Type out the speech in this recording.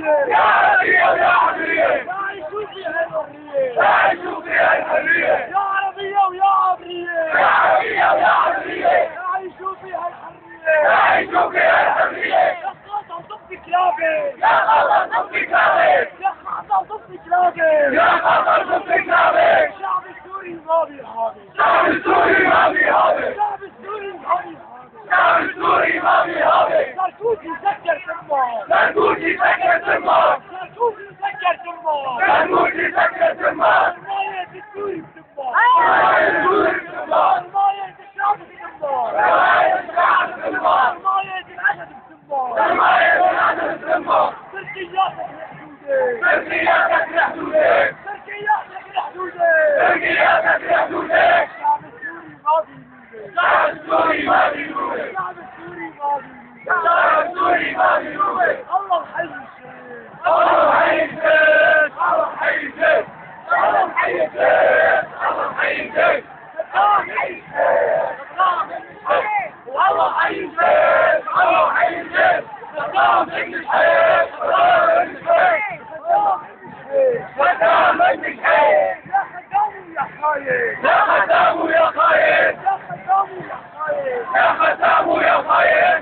يا عربية ويا حرية نعيشوا فيها الحرية نعيشوا فيها الحرية يا عربية ويا عبرية يا عربية ويا عبرية نعيشوا فيها الحرية نعيشوا فيها الحرية يا قاطع ضد كلابي يا قاطع ضد كلابي يا قاطع ضد كلابي يا قاطع ضد كلابي الشعب السوري ما بيهابي الشعب السوري ما بيهابي الشعب السوري ما بيهابي الشعب السوري ما بيهابي سركوزي سكر تمه سركوزي سكر تمه سركوزي سكر تمه سركوزي سكر تمه الماية السوري بتمه الماية السوري بتمه الماية الشعب بتمه الماية الشعب بتمه الماية العدد بتمه الماية العدد بتمه تركياتك لحدودك تركياتك لحدودك تركياتك لحدودك تركياتك لحدودك الشعب السوري ما بيروح الشعب السوري ما بيروح الشعب السوري ما بيروح الله حي الشيخ الله حي الشيخ الله حي الشيخ الله حي الشيخ الله حي الشيخ الله حي الشيخ والله حي الشيخ الله حي الشيخ الله حي الشيخ الله حي الشيخ خدام الشيخ يا خدام يا خايف يا خدام يا خايف يا خدام يا خايف